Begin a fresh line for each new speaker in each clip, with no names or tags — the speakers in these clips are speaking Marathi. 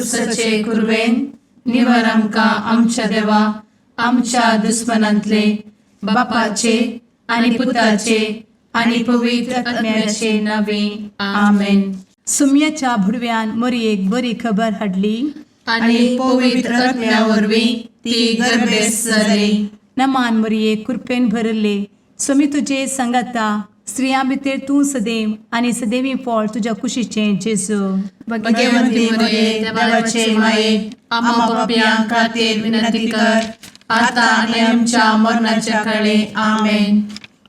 खुर्सचे कुर्वेन निवर आमकां आमच्या देवा आमच्या दुस्मनांतले बापाचे आनी पुताचे आनी पवित्र आत्म्याचे नावे आमेन.
सुम्याच्या भुडव्यान मरयेक बरी खबर हाडली
आनी पवित्र आत्म्या वरवीं ती गर्भेस जाली.
नमान मरयेक कृपेन भरले समी तुजे संगाता स्त्रियां भितर तूं सदैव आनी सदैवी फळ तुज्या कुशीचें जेजू.
भगवंती मरिये देवाचे माये आम्हा पाप्यां खातीर विनंती कर आता आनी आमच्या मरणाच्या काळी आमेन.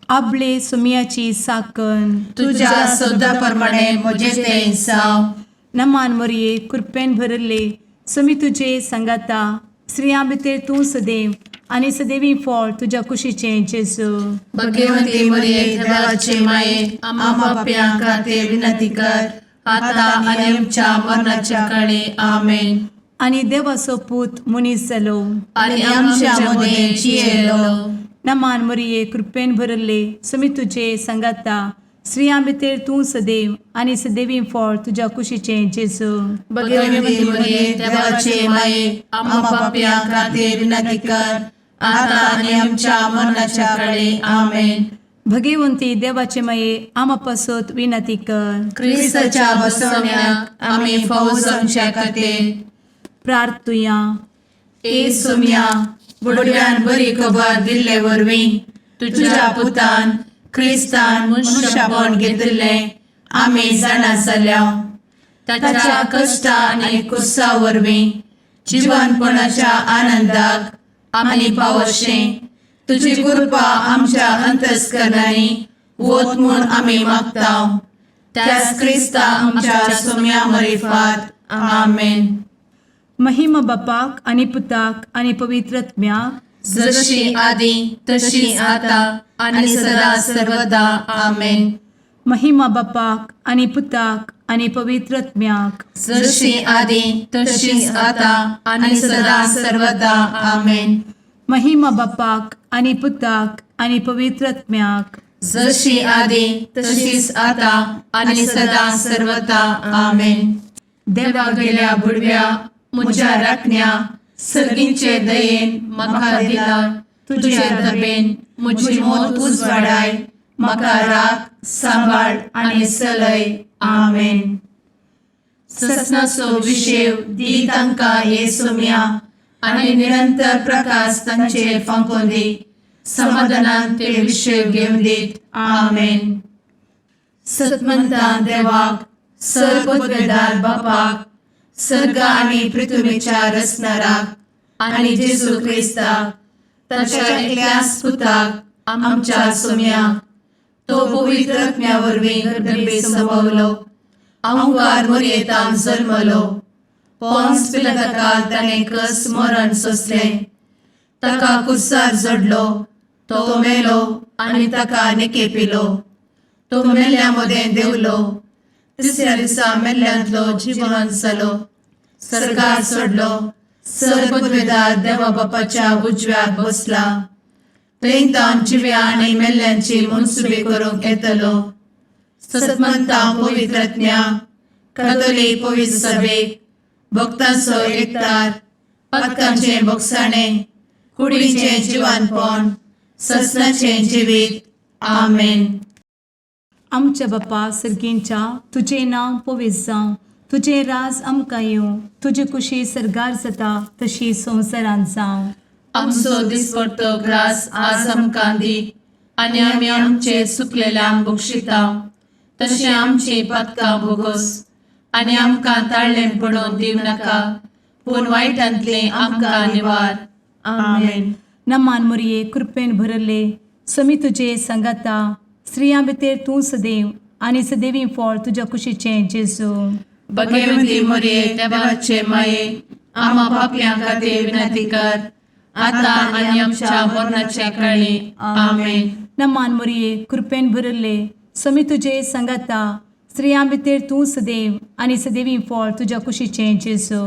आपले सुम्याची साकन
तुझ्या सोदा प्रमाणे म्हजे तें जावं.
नमान मरये कृपेन भरले समी तुजे संगाता स्त्रियां भितर तूं सदैव आनी सदैवी फळ तुज्या कुशीचें जेजू.
भगवंती मरिये देवाचे माये आम्हा पाप्यां खातीर विनंती कर आता आनी आमच्या मरणाच्या काळी आमेन.
आनी देवाचो पूत मनीस जालो
आनी आमच्या मदें जियेलो.
नमान मरये कृपेन भरले समी तुजे संगाता स्त्रियां भितर तूं सदैव आनी सदैवी फळ तुज्या कुशीचें जेजू.
भगवंती मरिये देवाचे माये आम्हा पाप्यां खातीर विनंती कर आता आनी आमच्या मरणाच्या काळी आमेन.
भगवंती देवाचे माये आमा पासत विनंती कर.
क्रिस्ताच्या बसवण्याक आमी फावो जावचे खातीर
प्रार्थुया.
ए सुम्या बुडव्यान बरी खबर दिल्ले वरवीं तुज्या पुतान क्रिस्तान मनशापण घेतिल्ले आमी जाणा जाल्या. ताच्या कश्टा आनी कुर्सा वरवीं जिवनपणाच्या आनंदाक आमी पावशें तुजी कृपा आमच्या अंतस्करणांनी वोत म्हूण आमी मागतां. त्याच क्रिस्ता आमच्या सुम्या मरिफात आमेन.
महिमा बापाक आनी पुताक आनी पवित्र आत्म्याक
जशी आदी तशी आता आनी सदा सर्वदा आमेन.
महिमा बापाक आनी पुताक आनी पवित्र आत्म्याक
जशी आदी तशीच आता आनी सदा सर्वदा आमेन.
महिमा बापाक आनी पुताक आनी पवित्र आत्म्याक
जशी आदी तशीच आता आनी सदा सर्वदा आमेन. देवा गेल्या बुडव्या म्हज्या राखण्या सर्गींचे दयेन म्हाका दिला तुजे धबेन म्हजी मोत उजवाडाय म्हाका राख सांबाळ आनी चलय आमेन. ससनाचो विशेव दी तांकां हे सुम्या आनी निरंतर प्रकाश तांचेर फांकून दी. समाधानान ते विशेव घेवन दीत आमेन. सतमंता देवाक सर्वपदवेदार बापाक सर्ग आनी पृथ्वीच्या रचणाराक आनी जेजू क्रिस्ताक ताच्या एकल्याच पुताक आमच्या सुम्याक तो पवित्र आत्म्या वरवीं गर्भे संभवलो. अंगार मरयेंत जल्मलो. पोंस पिलाताकाल ताणें कस मरण सोंसलें. ताका कुर्सार जडलो. तो मेलो आनी ताका निकेपिलो. तो मेल्ल्या मदें देंवलो. तिसऱ्या दिसा मेल्ल्यांतलो जिवंत जालो. सर्गार चडलो. सर्वपदवेदार देवा बापाच्या उजव्याक बसला. थंय जिव्या आनी मेल्ल्यांची मनसुबी करूंक येतलो. सतमंता पवित्र आत्म्या कातोलीक पवित्र सभेक भक्तांचो एकठार पातकांचें भोगसाणें कुडीचें जिवनपण ससनाचें जिवीत आमेन.
आमच्या बापा सर्गींच्या तुजें नांव पवित्र जावं. तुजें राज आमकां येवं. तुजी कुशी सर्गार जाता तशी संवसारांत जावं.
आमचो दिसपडटो ग्रास आज आमकां दी आनी आमी आमचे चुकलेल्यांक बक्षिता तशें आमची पातकां भोगोस आनी आमकां ताळ्ळें पडोवन दिव नाका पूण वायटांतलें आमकां निवार आमेन.
नमान मरये कृपेन भरले समी तुजे संगाता स्त्रियां भितर तूं सदैव आनी सदैवी फळ तुज्या कुशीचें जेजू.
भगवंती मरिये देवाचे माये आम्हा पाप्यां खातीर विनंती कर आता आनी आमच्या मरणाच्या काळी आमेन.
नमान मरये कृपेन भरले समी तुजे संगाता स्त्रियां भितर तूं सदैव आनी सदैवी फळ तुज्या कुशीचें जेजू.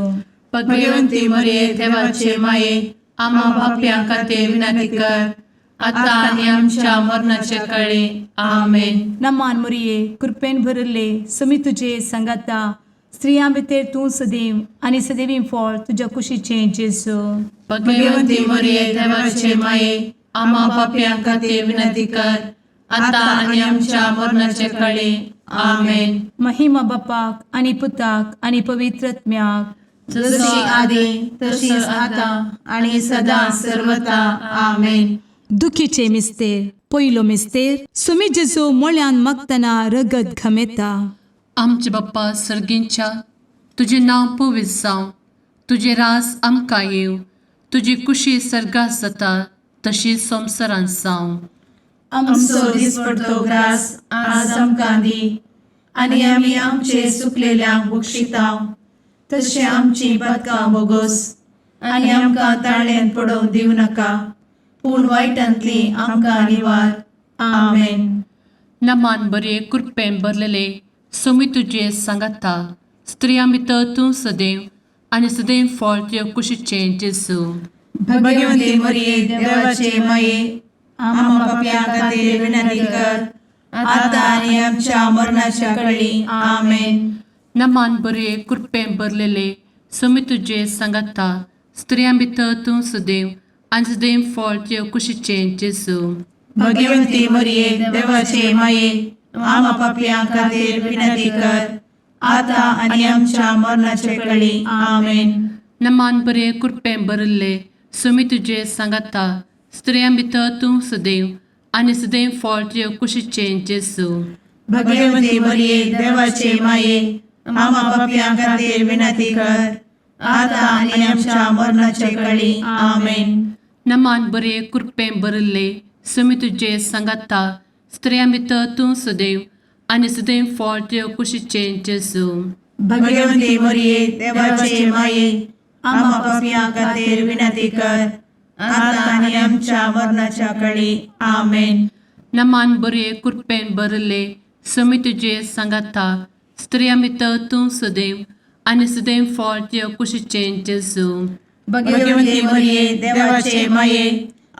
भगवंती मरिये देवाचे माये आम्हा पाप्यां खातीर विनंती कर आता आनी आमच्या मरणाच्या काळी आमेन.
नमान मरये कृपेन भरले समी तुजे संगाता स्त्रियां भितर तूं सदैव आनी सदैवी फळ तुज्या कुशीचें जेजू.
भगवंती मरिये देवाचे माये आम्हा पाप्यां खातीर विनंती कर आता आणि आमच्या मरणाच्या काळी आमेन.
महिमा बापाक आनी पुताक आनी पवित्रत्म्याक,
जशी आदी तशीच आता आणि सदा सर्वदा आमेन.
दुखीचे मिस्तेर. पयलो मिस्तेर. सुमी जेजू मोळ्यान मागतना रगत घामेता.
आमचे बाप्पा सर्गींच्या, तुझे नाव पवित्र जावं, तुझे रास आमकां येव, तुजी कुशी सर्गात जाता तशी संवसारांत जावं.
आमचो दिसपडटो ग्रास आज आमकां दी आणि आमी आमचे सुकलेल्यांक बक्षितांव, तशें आमची पातकां बोगोस आनी आमकां ताळ्यान पडोवंक दिवं नाका, पूण वायटांतली आमकां निवार. आमेन.
नमान बरे कृपेन भरलेले सोमी तुजे सांगाता, स्त्रियां भितर तूं सदैव आनी सदैव फळ तुज्या कुशीचें जेजू.
भगवंती मरिये देवाचे माये आम्हा पाप्यां खातीर विनंती कर आता आणि आमच्या मरणाच्या काळी आमेन.
नमान बरे कृपेन भरलेले सोमी तुजे सांगाता, स्त्रियां भितर तूं सदैव आनी सदैव फळ तुज्या कुशीचें जेजू.
भगवंती मरिये देवाचे माये आम्हा पाप्यां खातीर विनंती कर आता आणि आमच्या मरणाच्या काळी आमेन.
नमान बरे कृपेन भरले सोमी तुजे सांगाता, स्त्रियां भितर तूं सदैव आनी सदैव फळ तुज्या कुशीचें जेजू.
भगवंती मरिये देवाचे माये आम्हा पाप्यां खातीर विनंती कर आता आणि आमच्या मरणाच्या काळी आमेन.
नमान बरे कृपेन भरले सोमी तुजे सांगाता, स्त्रियां भितर तूं सदैव आनी सदैव फळ तुज्या कुशीचें जेजू.
भगवंती मरिये देवाचे माये आम्हा पाप्यां खातीर विनंती कर आता आणि आमच्या मरणाच्या काळी आमेन.
नमान बरे कृपेन भरले सोमी तुजे सांगाता, स्त्रियां भितर तूं सदैव आनी सदैव फळ तुज्या कुशीचें जेजू.
भगवंती मरिये देवाचे माये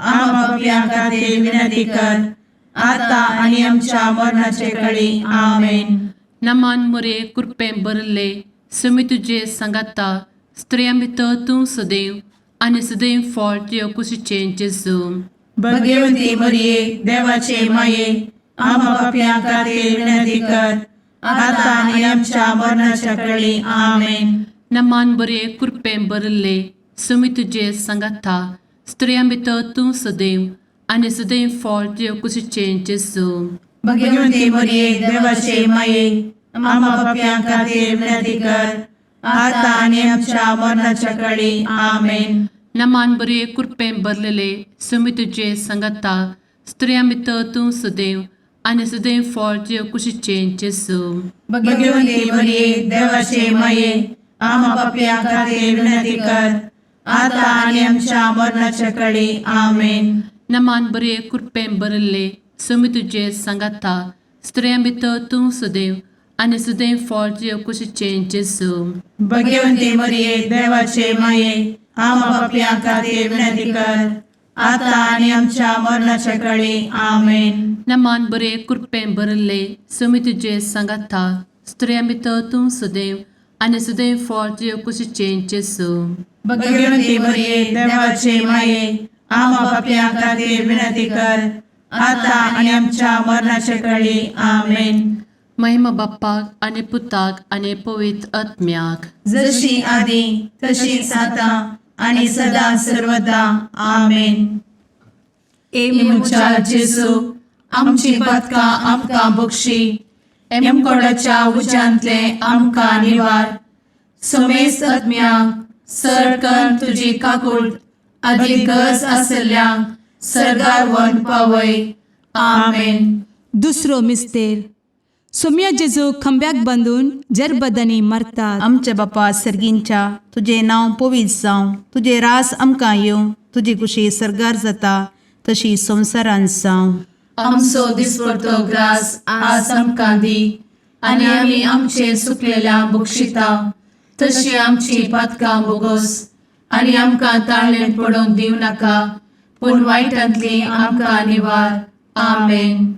आम्हा पाप्यां खातीर विनंती कर आता आणि आमच्या मरणाच्या काळी आमेन.
नमान बरे कृपेन भरले सोमी तुजे सांगाता, स्त्रियां भितर तूं सदैव आनी सदैव फळ तुज्या कुशीचें जेजू.
भगवंती मरिये देवाचे माये आम्हा पाप्यां खातीर विनंती कर आता आणि आमच्या मरणाच्या काळी आमेन.
नमान बरे कृपेन भरले सोमी तुजे सांगाता, स्त्रियां भितर तूं सदैव आनी सदैव फळ तुज्या कुशीचें जेजू.
भगवंती मरिये देवाचे माये आम्हा पाप्यां खातीर विनंती कर आता आणि आमच्या मरणाच्या काळी आमेन.
नमान बरे कृपेन भरलेले सोमी तुजे सांगाता, स्त्रियां भितर तूं सदैव आनी सदैव फळ तुज्या कुशीचें जेजू.
भगवंती मरिये देवाचे माये आम्हा पाप्यां खातीर विनंती कर आता आणि आमच्या मरणाच्या काळी आमेन.
नमान बरे कृपेन भरले सोमी तुजे सांगाता, स्त्रियां भितर तूं सदैव आनी सदैव फळ तुज्या कुशीचें जेजू.
भगवंती मरिये देवाचे माये आम्हा पाप्यां खातीर विनंती कर आता आणि आमच्या मरणाच्या काळी आमेन.
नमान बरे कृपेन भरले सोमी तुजे सांगाता, स्त्रियां भितर तूं सदैव आनी सदैव फळ तुज्या कुशीचें जेजू.
भगवंती मरिये देवाचे माये आम्हा पाप्यां खातीर विनंती कर आता आणि आमच्या मरणाच्या काळी आमेन.
महिमा बाप्पाक आनी पुताक आनी पवित्र आत्म्याक,
जशी आदी तशीच आता आणि सदा सर्वदा आमेन. मुचा जेजू आमची पातकां आमकां बक्षी, एमकोडाच्या उज्यांतले आमकां निवार. सोमेस आत्म्याक सडकन तुजी काकूट अधिक गरज आसल्यांक सर्गार व्हरून पावय. आमेन.
दुसरो मिस्तेर. सोम्या जेजू खंब्याक बांदून जरबदांनी मारतात.
आमच्या बापा सर्गींच्या, तुझे नाव पवित्र जावं, तुझे रास आमकां येवं, तुजी कुशी सर्गार जाता तशी संवसारांत जावं.
आमचो दिसपडटो ग्रास आज आमकां दी आणि आमी आमचे सुकलेल्यांक बक्षितांव, तशी आमची पातकां बोगोस आणि आमकां ताळ्यान पडोवंक दिवं नाका, पूण वायटांतली आमकां निवार. आमेन.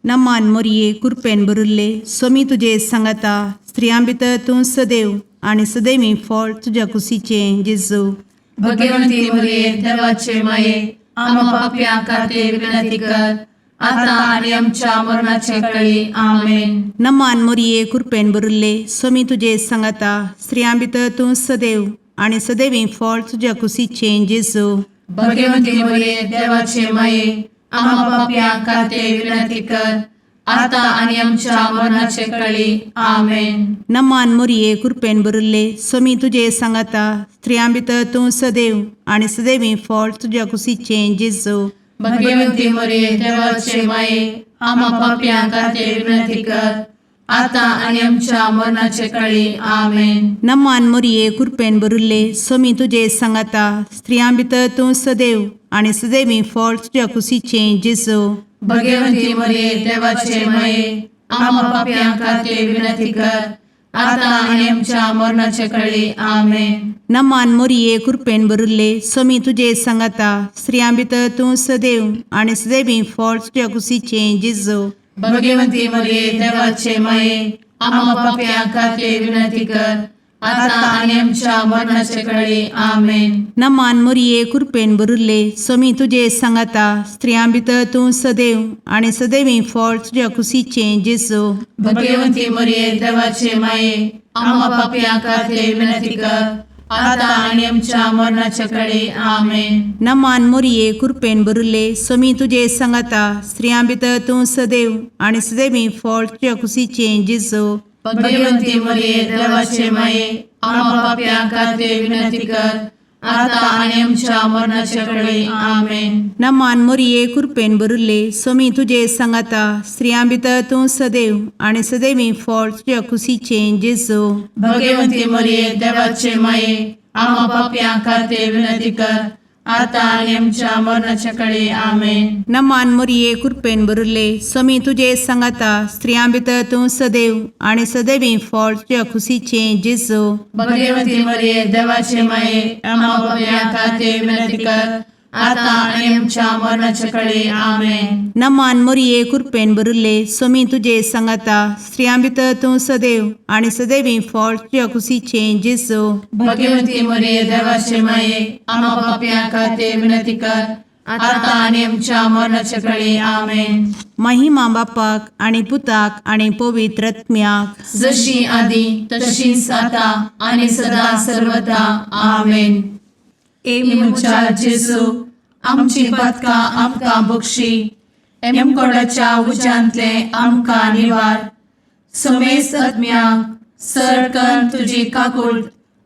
नमान मोरये कृपेन भरुल्ले, सोमी तुजे सांगाता, स्त्रियां भितर तूं सदैव आणि सदैवी फळ तुझ्या कुशीचें जेजू.
भगवंती मरिये देवाचे माये आम्हा पाप्यां खातीर विनंती कर आता आणि आमच्या मरणाचे कळी आमेन.
नमान मोरये कृपेन भरिल्ले स्वामी तुजे सांगाता स्त्रियां भितर तूं सदैव आणि सदैवी फळ तुझ्या कुशीचें जेजू.
भगवंती मरिये देवाचे माये आम्हा पाप्यां खातीर विनंती कर आता आणि आमच्या मरणाचे कळी आमेन.
नमान मोरये कृपेन भरिल्ले स्वामी तुजे सांगाता स्त्रियां भितर तूं सदैव आणि सदैवी फळ तुझ्या कुशीचें जेजू.
भगवंती मरिये देवाचे माये आम्हा पाप्यां खातीर विनंती कर आता आणि आमच्या मरणाचे कळी आमेन.
नमान मोरये कृपेन भरिल्ले स्वामी तुजे सांगाता स्त्रियां भितर तूं सदैव आणि सदैवी फळ तुझ्या कुशीचें जेजू.
भगवंती मरिये देवाचे माये आम्हा पाप्यां खातीर विनंती कर आता आणि आमच्या मरणाचे कळी आमेन.
नमान मोरये कृपेन भरिल्ले स्वामी तुजे सांगाता स्त्रियां भितर तूं सदैव आणि सदैवी फळ तुझ्या कुशीचें जेजू.
भगवंती मरिये देवाचे माये आम्हा पाप्यां खातीर विनंती कर आता आणि आमच्या मरणाचे कळी आमेन.
नमान मोरये कृपेन भरिल्ले स्वामी तुजे सांगाता स्त्रियां भितर तूं सदैव आणि सदैवी फळ तुझ्या कुशीचें जेजू.
भगवंती मरिये देवाचे माये आम्हा पाप्यां खातीर विनंती कर आता आणि आमच्या मरणाचे कळी आमेन.
नमान मोरये कृपेन भरिल्ले स्वामी तुजे सांगाता स्त्रियां भितर तूं सदैव आणि सदैवी फळ तुझ्या कुशीचें जेजू.
भगवंती मरिये देवाचे माये आम्हा पाप्यां खातीर विनंती कर आता आणि आमच्या मरणाचे कळी आमेन.
नमान मोरये कृपेन भरिल्ले स्वामी तुजे सांगाता स्त्रियां भितर तूं सदैव आणि सदैवी फळ तुझ्या कुशीचें जेजू.
भगवंती मरिये देवाचे माये आम्हा पाप्यां खातीर विनंती कर आता आणि आमच्या मरणाचे कळी आमेन.
नमान मोरये कृपेन भरिल्ले स्वामी तुजे सांगाता स्त्रियां भितर तूं सदैव आणि सदैवी फळ तुझ्या कुशीचें जेजू.
भगवंती मरिये देवाचे माये आम्हा पाप्यां खातीर विनंती कर आता आणि आमच्या मरणाचे कळी आमेन.
नमान मोरये कृपेन भरिल्ले स्वामी तुजे सांगाता स्त्रियां भितर तूं सदैव आणि सदैवी फळ तुझ्या कुशीचें जेजू.
भगवंती मरिये देवाचे माये आम्हा पाप्यां खातीर विनंती कर आता आणि आमच्या मरणाचे कळी आमेन.
महिमा बापाक आणि पुताक आणि पवित्र आत्म्याक
जशी आधी तशीच आता आणि सदा सर्वदा आमेन. एमुच्या जेजू आमची पदकां आमकां बक्षी एमकोडाच्या उज्यांतले आमकां निवार. समेस्त आत्म्यांक सरकन तुजी काकूट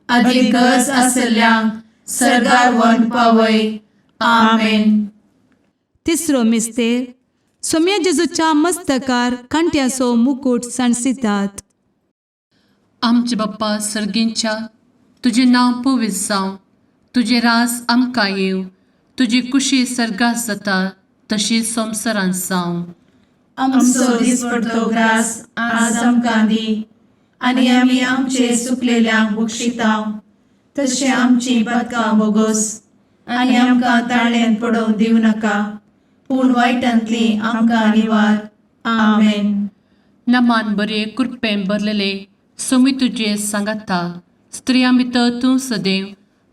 अधिक गरज आसल्ल्यांक सरगार वन पावय आमेन.
तिसरो मिस्तेर सोम्या जेजूच्या मस्तकार कांट्याचो मुकुट सणसितात.
आमचे बाप्पा सर्गींच्या तुझे नांव पवित्र जावं, तुझे राज आमकां येव, तुजी कुशी सर्गात जाता तशी संवसारांत जावं.
आमचो दिसपडटो ग्रास आज आमकां दी आनी आमी आमचे सुकलेल्यांक बक्षितांव. तशें आमची पदकां बोगोस आनी आमकां ताळ्यान पडोवंक दिवं नाका पूण वायटांतली आमकां निवार आमेन.
नमान बरे कृपेन भरलेले सोमी तुजे सांगाता स्त्रियां भितर तूं सदैव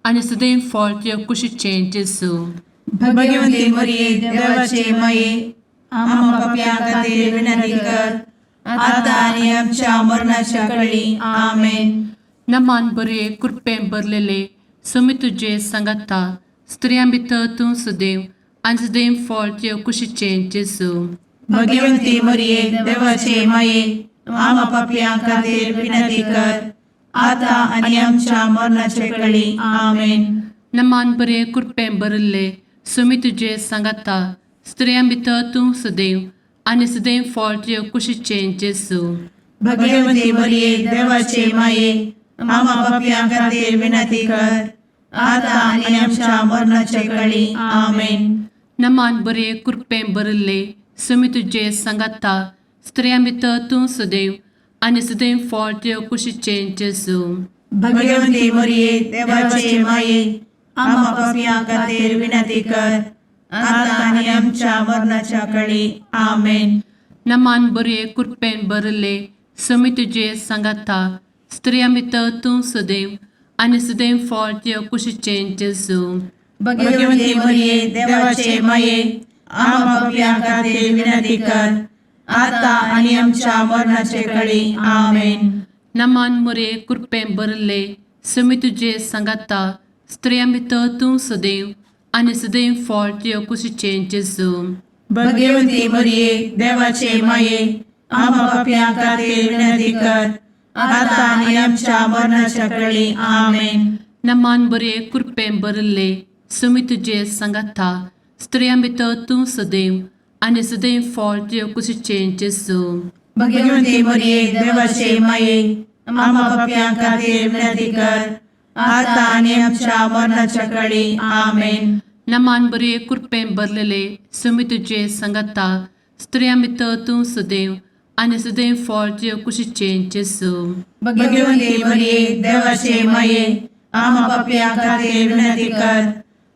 आनी सदैव फळ तुज्या कुशीचें जेजू.
भगवंती मरिये देवाचे माये आम्हा पाप्यां खातीर विनंती कर आता आनी आमच्या मरणाच्या कळी आमेन.
नमान बरे कृपेन भरलेले सोमी तुजे सांगाता स्त्रियां भितर तूं सदैव आनी सदैव फळ तुज्या कुशीचें जेजू.
भगवंती मरिये देवाचे माये आम्हा पाप्यां खातीर विनंती कर आता आनी आमच्या मरणाचे कळी आमेन.
नमान बरे कृपेन भरले सोमी तुजे सांगाता स्त्रियां भितर तूं सदैव आनी सदैव फळ तुज्या कुशीचें जेजू.
भगवंती मरिये देवाचे माये आम्हा पाप्यां खातीर विनंती कर आता आनी आमच्या मरणाचे कळी आमेन.
नमान बरे कृपेन भरले सोमी तुजे सांगाता स्त्रियां भितर तूं सदैव आनी सदैव फळ तुज्या कुशीचें जेजू.
भगवंती मरिये देवाचे माये आम्हा पाप्यां खातीर विनंती कर आता आनी आमच्या मरणाच्या कळी आमेन.
नमान बरे कृपेन भरले समी तुझे सांगाता स्त्रियां भितर तूं सदैव आनी सदैव फळ तुझ्या कुशीचें जेजू.
भगवंती मरिये देवाचे माये आम्हा पापियां खातीर विनंती कर आता आणि आमच्या मरणाचे काळी आमेन.
नमान मोरे कृपें भरले समी तुझे सांगाता स्त्रियां भितर तूं सदैव आनी सदैव फळ तुझ्या कुशीचें जेजू.
भगवंती मरिये देवाचे माये आम्हा पापियां खातीर विनंती कर आता आणि आमच्या मरणाच्या काळी आमेन.
नमान बरे कृपें भरले समी तुझे सांगाता स्त्रियां भितर तूं सदैव आनी सदैव फळ तुझ्या कुशीचें जेजू.
भगवंती मरिये देवाचे माये आम्हा पापियां खातीर विनंती कर आता आणि आमच्या मरणाच्या काळी आमेन.
नमान बरे कृपें भरलेले समी तुझे सांगाता स्त्रियां भितर तूं सदैव आनी सदैव फळ तुझ्या कुशीचें जेजू.
भगवंती मरिये देवाचे माये आम्हा पापियां खातीर विनंती कर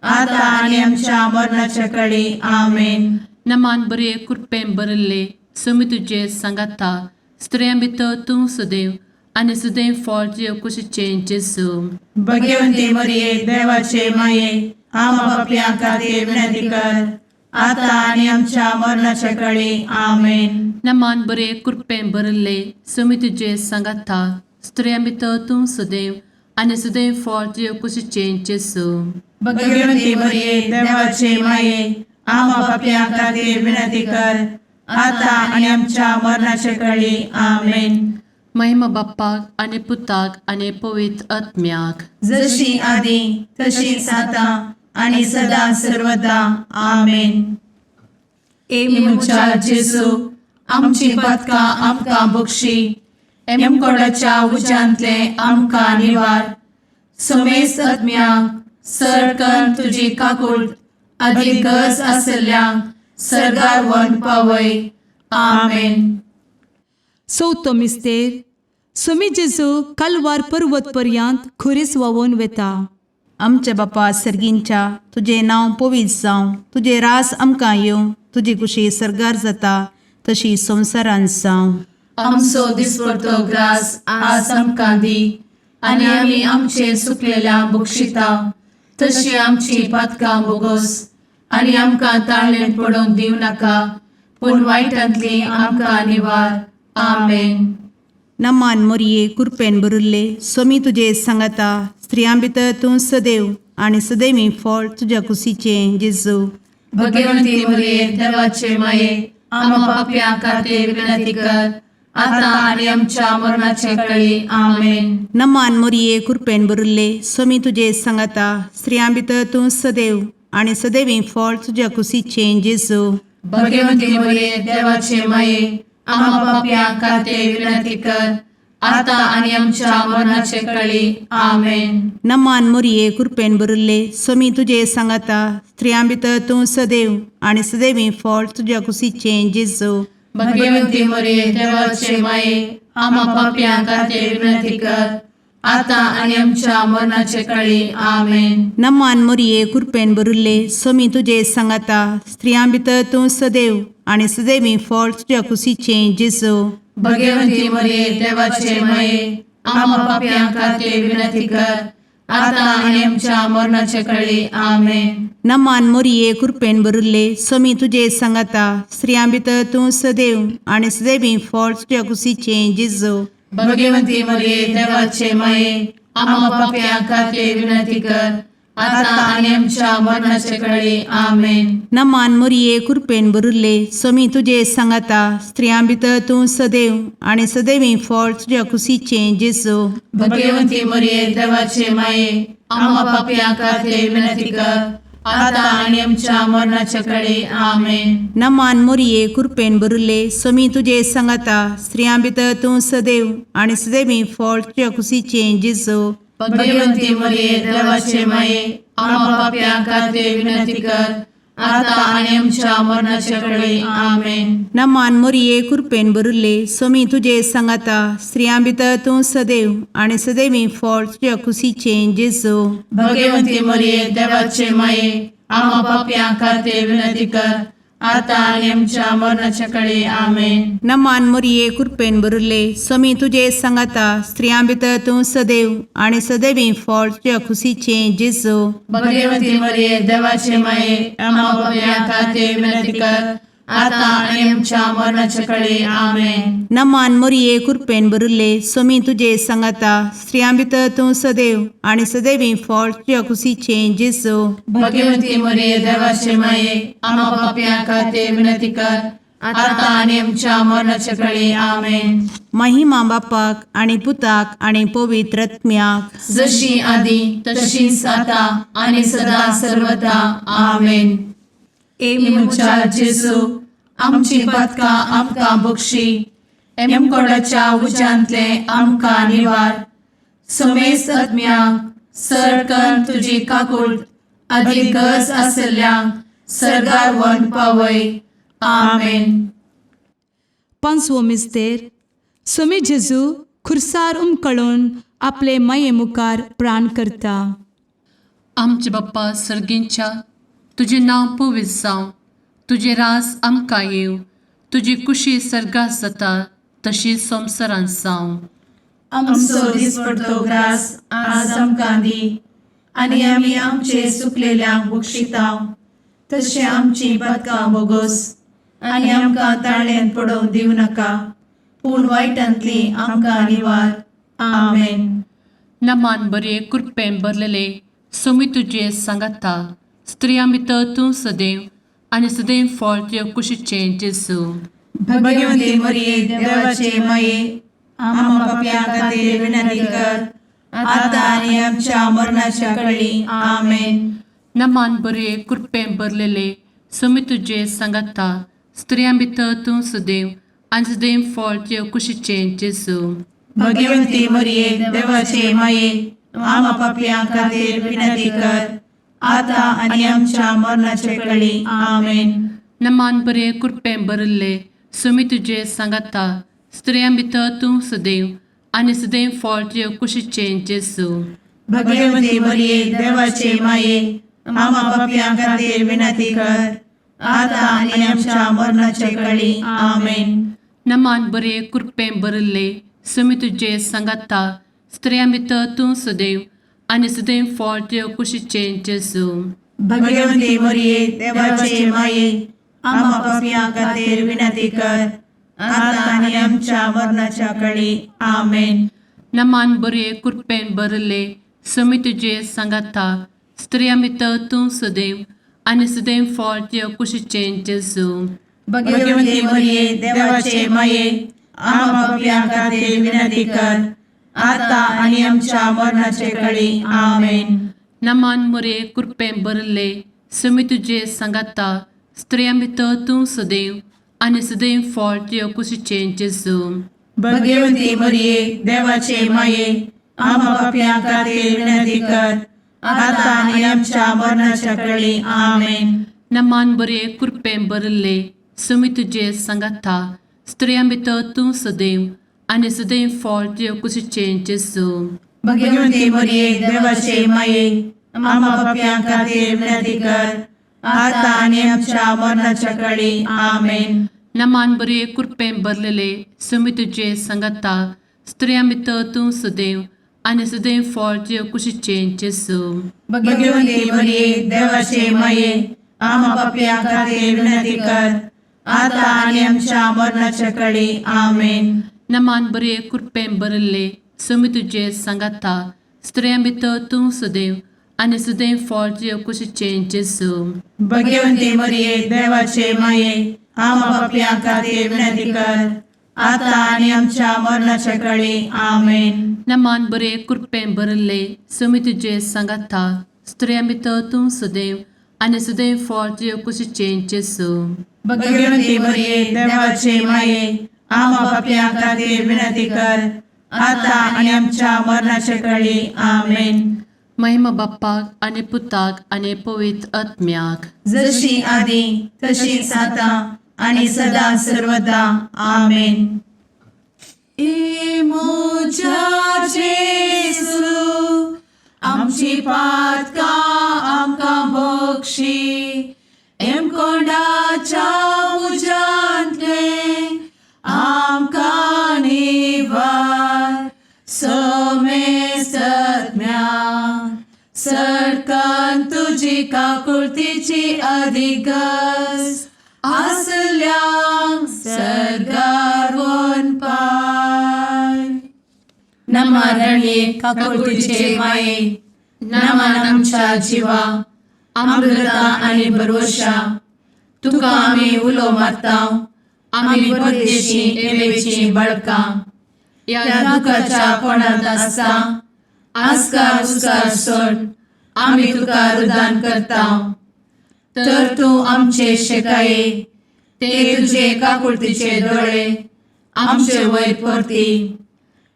आता आणि आमच्या मरणाच्या काळी आमेन.
नमान बरे कृपें भरले समी तुझे सांगाता स्त्रियां भितर तूं सदैव आनी सदैव फळ तुझ्या कुशीचें जेजू.
भगवंती मरिये देवाचे माये आम्हा पापियां खातीर विनंती कर आता आणि आमच्या मरणाच्या काळी आमेन.
नमान बरे कृपें भरले समी तुझे सांगाता स्त्रियां भितर तूं सदैव आनी सदैव फळ तुझ्या कुशीचें जेजू.
भगवंती मरिये देवाचे माये आम्हा पापियां खातीर विनंती कर आता आणि आमच्या मरणाच्या काळी आमेन.
महिमा बाप्पाक आनी पुताक आनी पवित्र आत्म्याक
जशी आदी तशीच आता आणि सदा सर्वदा आमेन. मुचा जेजू आमची पदकां आमकां बक्षी एमकोडाच्या उज्यांतले आमकां निवार. समेस्त आत्म्यांक सरकन तुजी काकूळ अधिक गरज आसल्ल्यांक सरगार वन पावय. आमेन.
चवथो मिस्तेर समी जेजू कालवार पर्वत पर्यंत खुरीस व्हांवून वेता.
आमच्या बापा सर्गींच्या तुझे नांव पवित्र जावं, तुझे रास आमकां येवं, तुजी कुशी सरगार जाता तशी संवसारांत जावं.
आमचो दिसपडटो ग्रास आज आमकां दी आनी आमी आमचे चुकलेल्यांक बक्षिता तशी आमची पातकां बोगोस आनी आमकां ताळ्ळें पडोवंक दिव नाका पूण वायटांतली आमकां निवार. आमेन.
नमान मोरये कृपेन भरिल्ले समी तुजे सांगाता स्त्रियां भितर तूं सदैव आनी सदैवी फळ तुज्या कुशीचें जेजू.
भगवंती मरिये देवाचे माये आम्हा पापियां खातीर विनंती कर आता आणि आमच्या मरणाचे काळी आमेन.
नमान मोरये कृपेन भरिल्ले समी तुजे सांगाता स्त्रियां भितर तूं सदैव आनी सदैवी फळ तुज्या कुशीचें जेजू.
भगवंती मरिये देवाचे माये आम्हा पापियां खातीर विनंती कर आता आणि आमच्या मरणाचे काळी आमेन.
नमान मोरये कृपेन भरिल्ले समी तुजे सांगाता स्त्रियां भितर तूं सदैव आनी सदैवी फळ तुज्या कुशीचें जेजू.
भगवंती मरिये देवाचे माये आम्हा पापियां खातीर विनंती कर आता आणि आमच्या मरणाचे काळी आमेन.
नमान मोरये कृपेन भरिल्ले समी तुजे सांगाता स्त्रियां भितर तूं सदैव आनी सदैवी फळ तुज्या कुशीचें जेजू.
भगवंती मरिये देवाचे माये आम्हा पापियां खातीर विनंती कर आता आणि आमच्या मरणाचे काळी आमेन.
नमान मोरये कृपेन भरिल्ले समी तुजे सांगाता स्त्रियां भितर तूं सदैव आनी सदैवी फळ तुज्या कुशीचें जेजू.
भगवंती मरिये देवाचे माये आम्हा पापियां खातीर विनंती कर आता आणि आमच्या मरणाचे काळी आमेन.
नमान मोरये कृपेन भरिल्ले समी तुजे सांगाता स्त्रियां भितर तूं सदैव आनी सदैवी फळ तुज्या कुशीचें जेजू.
भगवंती मरिये देवाचे माये आम्हा पापियां खातीर विनंती कर आता आणि आमच्या मरणाच्या काळी आमेन.
नमान मोरये कृपेन भरिल्ले समी तुजे सांगाता स्त्रियां भितर तूं सदैव आनी सदैवी फळ तुज्या कुशीचें जेजू.
भगवंती मरिये देवाचे माये आम्हा पापियां खातीर विनंती कर आता आणि आमच्या मरणाच्या काळी आमेन.
नमान मोरये कृपेन भरिल्ले समी तुजे सांगाता स्त्रियां भितर तूं सदैव आनी सदैवी फळ तुज्या कुशीचें जेजू.
भगवंती मरिये देवाचे माये आम्हा पापियां खातीर विनंती कर आता आणि आमच्या मरणाच्या काळी आमेन.
नमान मोरये कृपेन बरुले स्वामी तुझे सांगाता स्त्रियां भितर तूं सदैव आणि सदैवी फळ तुझ्या खुशीचे जेजू.
भगवती मरिये देवाचे माये आम्हा पाप्या खातीर विनंती कर, आता आणि आमच्या मरणाच्या काळी आमेन.
नमान मोरये कृपेन बरुले स्वामी तुझे सांगाता स्त्रियां भितर तूं सदैव आणि सदैवी फळ तुझ्या खुशीचे जेजू.
भगवती मरिये देवाचे माये आम्हा पाप्या खातीर विनंती कर, आता आणि आमच्या मरणाच्या काळी आमेन.
महिमा बापाक आणि पुताक आणि पवित्र आत्म्याक,
जशी आधी तशीच आता आणि सदा सर्वदा आमेन. मुचा जेजू आमची पदका आमकां बक्षी, कोणाच्या उजांतले आमकां निवार. समेस आत्म्यांक सरकन तुजी काकूट, अधिक गरज आसल्ल्यांक सरगार वन पावय. आमेन.
पांचवो मिस्तेर. स्वामी जेजू खुर्सार उमकळून आपले माये मुखार प्राण करता.
आमचे बाप्पा सर्गींच्या तुझे नांव पवित्र जावं, तुझे रास आमकां येव, तुजी कुशी सर्गास जाता तशी संवसारांत जावं.
आमचो दिसपडटो ग्रास आज आमकां दी, आनी आमी आमचे चुकलेल्यांक बक्षितांव. तशें आमची पदकां बोगोस आनी आमकां ताळ्यान पडोवंक दिवं नाका, पूण वायटांतली आमकां निवार. आमेन.
नमान बरे कृपेन भरलेले स्वामी तुझे सांगाता स्त्रियां भितर तूं सदैव आणि सदैव फळ तुझ्या कुशीचे जेजू.
भगवती मरिये देवाचे माये आम्हा पाप्यां खातीर विनंती कर, आता आनी आमच्या मरणाच्या काळी आमेन.
नमान बरे कृपेन भरलेले स्वामी तुझे सांगाता स्त्रियां भितर तूं सदैव आणि सदैव फळ तुझ्या कुशीचे जेजू.
भगवती मरिये देवाचे माये आम्हा पाप्यां खातीर विनंती कर, आता आनी आमच्या मरणाच्या काळी आमेन.
नमान बरे कृपेन भरले स्वामी तुझे सांगाता स्त्रियां भितर तूं सदैव आणि सदैव फळ तुझ्या कुशीचे जेजू.
भगवती मरिये देवाचे माये आम्हा पाप्यां खातीर विनंती कर, आता आनी आमच्या मरणाच्या काळी आमेन.
नमान बरे कृपेन भरले स्वामी तुझे सांगाता स्त्रियां भितर तूं सदैव आणि सदैव फळ तुझ्या कुशीचे जेजू.
भगवती मरिये देवाचे माये आम्हा पाप्यां खातीर विनंती कर, आता आनी आमच्या मरणाच्या काळी आमेन.
नमान बरे कृपेन भरले स्वामी तुझे सांगाता स्त्रियां भितर तूं सदैव आणि सदैव फळ तुझ्या कुशीचे जेजू.
भगवती मरिये देवाचे माये आम्हा पाप्यां खातीर विनंती कर, आता आनी आमच्या मरणाच्या काळी आमेन.
नमान बरे कृपेन भरले स्वामी तुझे सांगाता स्त्रियां भितर तूं सदैव आणि सदैव फळ तुझ्या कुशीचे जेजू.
भगवती मरिये देवाचे माये आम्हा पाप्यां खातीर विनंती कर, आता आनी आमच्या मरणाच्या काळी आमेन.
नमान बरे कृपेन भरले स्वामी तुझे सांगाता स्त्रियां भितर तूं सदैव आणि सदैव फळ तुझ्या कुशीचे जेजू.
भगवती मरिये देवाचे माये आम्हा पाप्यां खातीर विनंती कर, आता आनी आमच्या मरणाच्या काळी आमेन.
नमान बरे कृपेन भरलेले स्वामी तुझे सांगाता स्त्रियां भितर तूं सदैव आणि सदैव फळ तुझ्या कुशीचे जेजू.
भगवती मरिये देवाचे माये आम्हा पाप्यां खातीर विनंती कर, आता आनी आमच्या मरणाच्या काळी आमेन.
नमान बरे कृपेन भरले स्वामी तुझे सांगाता स्त्रियां भितर तूं सदैव आणि सदैव फळ तुझ्या कुशीचे जेजू.
भगवती मरिये देवाचे माये आम्हा पाप्यां खातीर विनंती कर, आता आनी आमच्या मरणाच्या काळी आमेन.
नमान बरे कृपेन भरले स्वामी तुझे सांगाता स्त्रियां भितर तूं सदैव आणि सदैव फळ तुझ्या कुशीचे जेजू.
भगवती मरिये देवाचे माये आम्हा पाप्यां खातीर विनंती कर, आता आनी आमच्या मरणाच्या काळी आमेन.
महिमा बाप्पाक आणि पुताक आणि पवित्र आत्म्याक,
जशी आधी तशीच आता आणि सदा सर्वदा आमेन. मोजा जेजू आमची पातका आमकां बक्षी, कोणाच्या काकुळतीची अधिगस आसल्या सरगार वन पाय. नमारणे काकुळतीचे माये नमान आमच्या जिवा अमृता आणि भरवशा तुका आम्ही उलो मारताव. आम्ही परदेशी एवेची बळका या दुखाच्या कोणात आसता आस्कार उस्कार सोड आम्ही तुका रुदान करताव. तर तू आमचे शेकाये ते तुझे काकुळतीचे डोळे आमचे वयर परती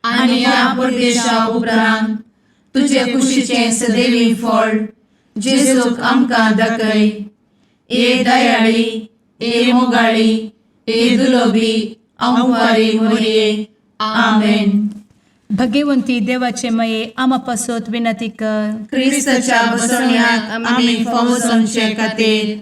आणि या परदेशा उपरांत तुझे कुशीचे सदैवी फळ जेजूक आमकां दाखय. ए दयाळी ए मोगाळी ए दुलोबी अंवारी मोरये. आमेन.
भगवंती देवाचे मये आम्हा पासोत विनंती कर.
क्रिस्ताच्या बसवण्यात आम्ही फावोसोनचे खातीर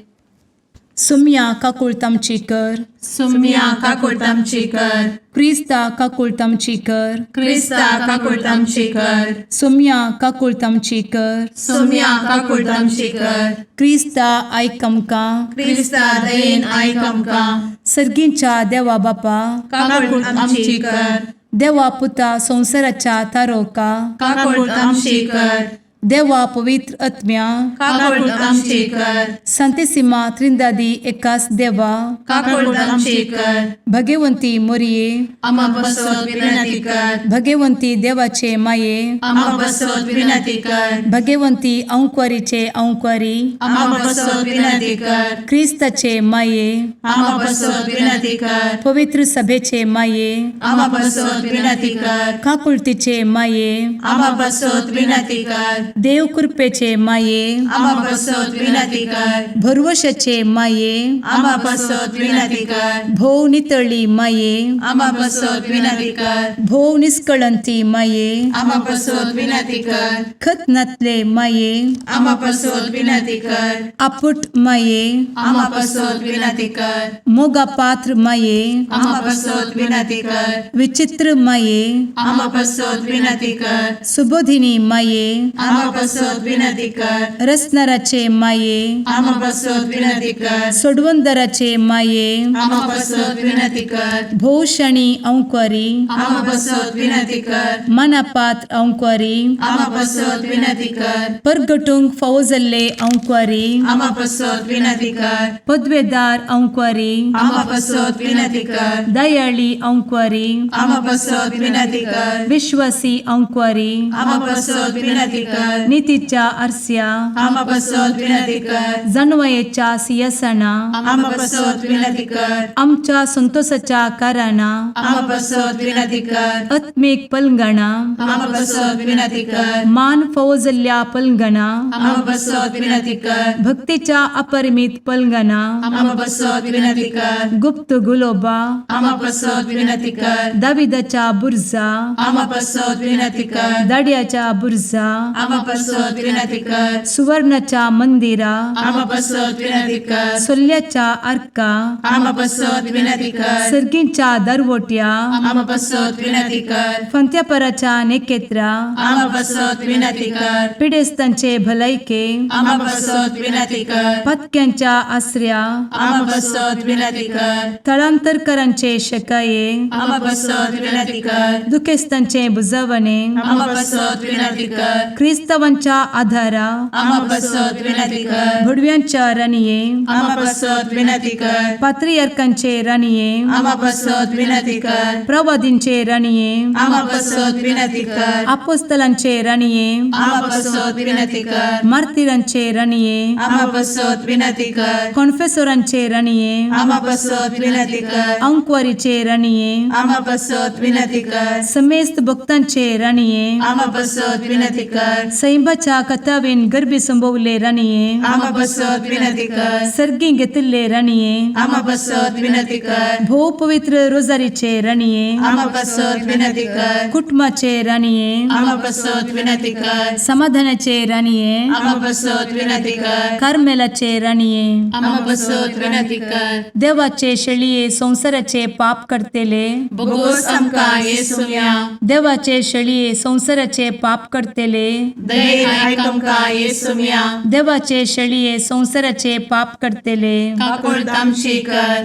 सुम्या काकुळतामची कर.
सुम्या काकुळतामची कर.
क्रिस्ता काकुळतामची कर.
क्रिस्ता काकुळतामची कर.
सुम्या काकुळतामची कर.
सुम्या काकुळतामची कर.
क्रिस्ता आयकमका.
क्रिस्ता दयेन आयक आमकां.
सर्गींच्या देवा बापा
काकुळतामची कर.
देवा पुता संसाराच्या तारोका.
काकुळतामची कर.
देवा पवित्र आत्म्या
काकुळतामची कर.
संतेसिमा त्रिंदादी एकाच देवा
काकुळतामची कर.
भगवंती मोरिये
आम्हा बसवत विनंती कर.
भगवंती देवाचे माये
आम्हा बसवत विनंती कर.
भगवंती औंक्वारीचे औंक्वारी
आम्हा बसवत विनंती कर.
ख्रिस्ताचे माये
आम्हा बसवत विनंती कर.
पवित्र सभेचे माये
आम्हा बसवत विनंती कर.
काकुळतीचे माये
आम्हा बसवत विनंती कर.
देव कृपेचे माये
आम्हा बसवत विनंती कर.
भरवशाचे माये
आम्हा बसवत विनंती कर.
भोव नितळी माये
आम्हा बसवत विनंती कर.
भोव निष्कळंती माये
आम्हा बसवत विनंती कर.
खत नातले माये
आम्हा बसवत विनंती कर.
आपुट माये
आम्हा बसवत विनंती कर.
मोगा पात्र माये
आम्हा बसवत विनंती कर.
विचित्र माये
आम्हा बसवत विनंती कर.
सुबोधिनी माये
आम्हा बसवत विनंती कर.
रसनाराचे माये
आम्हा बसवत विनंती कर.
सोडवंदराचे माये
आम्हा बसवत विनंती कर.
भोषणी औंक्वारी
आम्हा बसवत विनंती कर.
मनापात्र औंक्वारी
आम्हा बसवत विनंती कर.
परगटुंग फौजल्ले औंक्वारी
आम्हा बसवत विनंती कर.
पदवेदार औंक्वारी
आम्हा बसवत विनंती कर.
दयाळी औंक्वारी
आम्हा बसवत विनंती कर.
विश्वासी औंक्वारी
आम्हा बसवत विनंती कर.
नीतीच्या आरस्या
आम्हा बसवत विनंती कर.
जणवयेच्या सिंहासना
आम्हा बसवत विनंती कर.
आमच्या संतोषाच्या कारणा
आम्हा बसवत विनंती कर.
आत्मिक पलंगणा
आम्हा बसवत विनंती कर.
मान फौजल्या पलंगणा
आम्हा बसवत विनंती कर.
भक्तीच्या अपरिमित पलंगणा
आम्हा बसवत विनंती कर.
गुप्त गुलोबा
आम्हा बसवत विनंती कर.
दाविदाच्या बुर्जा
आम्हा बसवत विनंती कर.
दाडियाच्या बुर्जा
आम्हा बसवत विनंती कर.
सुवर्णाच्या मंदिरा
आम्हा बसवत विनंती कर.
सोल्याच्या अर्का
आम्हा बसवत विनंती कर.
सर्गींच्या दरवोट्या
आम्हा बसवत विनंती कर.
फंत्यापराच्या नेकेत्रा
आम्हा बसवत विनंती कर.
पिडेस्तांचे भलायके
आम्हा बसवत विनंती कर.
पथक्यांच्या आश्रया
आम्हा बसवत विनंती कर.
स्थळांतरकरांचे शकाये
आम्हा बसवत विनंती कर.
दुखेस्तांचे बुजावणे
आम्हा बसवत विनंती कर.
ख्रिस्तवांच्या आधारा
आम्हा बसवत विनंती कर.
भुडव्यांच्या राणीये
आम्हा बसवत विनंती कर.
पात्रियार्कांचे राणीये
आम्हा बसवत विनंती कर.
प्रवादींचे राणीये
आम्हा बसवत विनंती कर.
अपोस्तलांचे राणीये
आम्हा बसवत विनंती कर.
मार्तिरांचे राणीये
आम्हा बसवत विनंती कर.
कॉन्फेसोरांचे राणीये
आम्हा बसवत विनंती कर.
अंक्वारीचे राणीये
आम्हा बसवत विनंती कर.
समेस्त भक्तांचे राणीये
आम्हा बसवत विनंती कर.
सैंबाच्या कथावेन गर्भी संभवले राणीये
आम्हा बसवत विनंती कर.
सर्गी घेतले राणीये
आम्हा बसवत विनंती कर.
भो पवित्र रोजारीचे राणीये
आम्हा बसवत विनंती कर.
कुटुंबाचे राणीये
आम्हा बसवत विनंती कर.
समाधानाचे राणीये
आम्हा बसवत विनंती कर.
कार्मेलाचे राणीये
आम्हा बसवत विनंती कर.
देवाचे शळीये संसाराचे पाप करतेले
बोगोस आमकां येसुया.
देवाचे शळीये संसाराचे पाप करतेले
दयेन आयक आमकां येसू मिया
देवाचे शेळये संवसाराचे पाप करतेले
काकूळ तामशी कर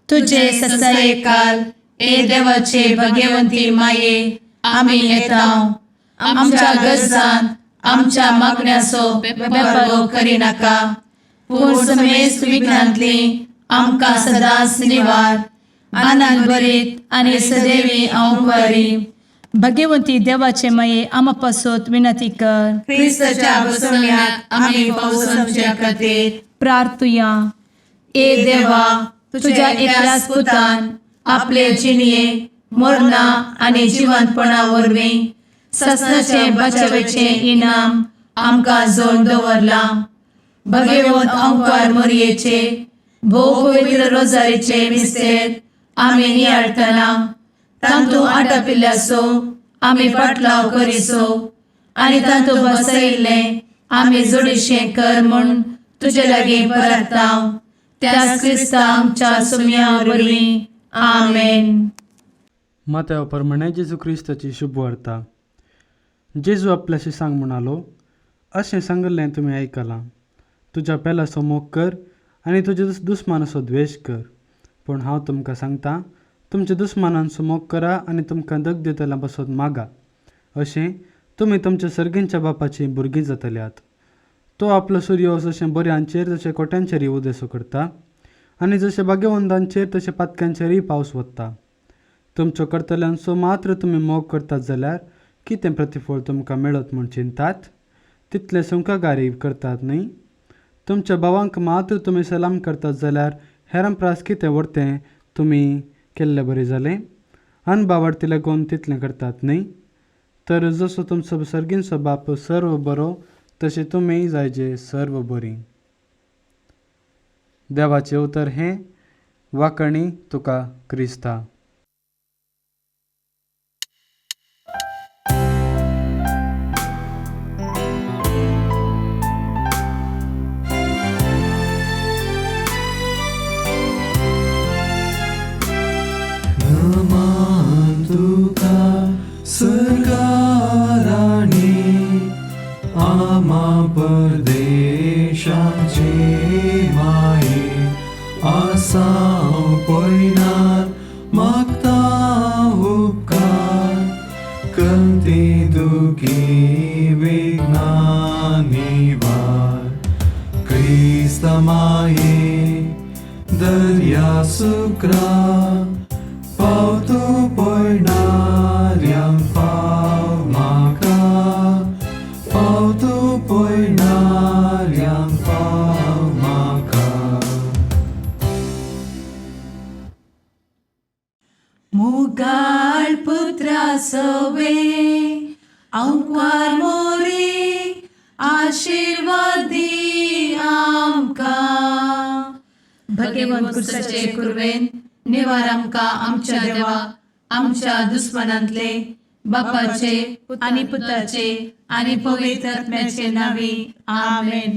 तुझे ससाये
काल ए देवाचे भाग्यवंती माये आमी येताव आमच्या गरजान आमच्या मागण्याचो बेपागो करी नाका पूण समेस्त विघ्नांतली आमकां सदांच निवार आनंद बरीत आनी सदैवी औंकवारी
भाग्यवंती देवाचे माये आमा पासत विनंती कर
क्रिस्ताच्या बसवण्याक आमी पावसाच्या खातीर
प्रार्थुया
ए देवा तुझ्या एकल्याच पुतान आपले जिणये मरणा आनी जिवंतपणा वरवीं सस्नाचे बचावेचे इनाम आमकां जोड दवरला भगवंत औंकार मरयेचे भोव पवित्र रोजारीचे मिस्तेर आमी नियाळटना तांतू आटापिल्ल्यासो आमी पाटलाव करिसो आनी तांतू बसयिल्ले आमी जोडीशें कर म्हूण तुजे लागीं परतांव त्याच क्रिस्ता आमच्या सुम्या वरवीं आमेन.
माथ्या प्रमाणे जेजू क्रिस्ताची शुभ वार्ता. जेजू आपल्याशी सांग म्हणालो, अशें सांगलें तुमी आयकलां, तुज्या पेलाचो मोग कर आनी तुज्या दुस्मानाचो द्वेश कर. पूण हांव तुमकां सांगतां, तुमच्या दुस्मानांचो मोग करा आनी तुमकां दग दितल्या बसत मागा. अशें तुमी तुमच्या सर्गींच्या बापाची भुरगीं जातल्यात. तो आपलो सूर्य जशें बऱ्यांचेर तशें कोट्यांचेरय उदेसो करता आनी जशें भाग्यवंतांचेर तशें पातक्यांचेरय पावस वत्ता. तुमच्या कर्तल्यांचो मात्र तुमी मोग करतात जाल्यार कितें प्रतिफळ तुमकां मेळत म्हूण चिंतात? तितले सुंकागारी करतात न्ही? तुमच्या भावांक मात्र तुमी सलाम करतात जाल्यार हेरां प्रास कितें व्हरतें तुमी केल्लें बरें जालें? आन बावार्थी लागून तितलें करतात न्ही? तर जसो तुमचो सर्गींचो बाप सर्व बरो तशें तुमी जायजे सर्व बरीं. देवाचें उतर हें वाकणी तुका क्रिस्ता.
नमान तुका सर्गाराणी आमा परदेशाचे माये आसां पयनार मागता उपकार कंती दुखी विघ्नांनी वार क्रिस्ता माये दर्या सुक्रा पावतो पयणाऱ्यांक पाव म्हाका पावतो पयणाऱ्यांक पाव म्हाका.
मुगाळ पुत्रा सवे औंकार मोरी आशीर्वाद दी आमकां. भगवंत क्रिस्ताचे कुरवेन निवार आमकां आमच्या देवा आमच्या दुस्मनांतले बापाचे आनी पुताचे आनी पवित्र आत्म्याचे नांवी आमेन.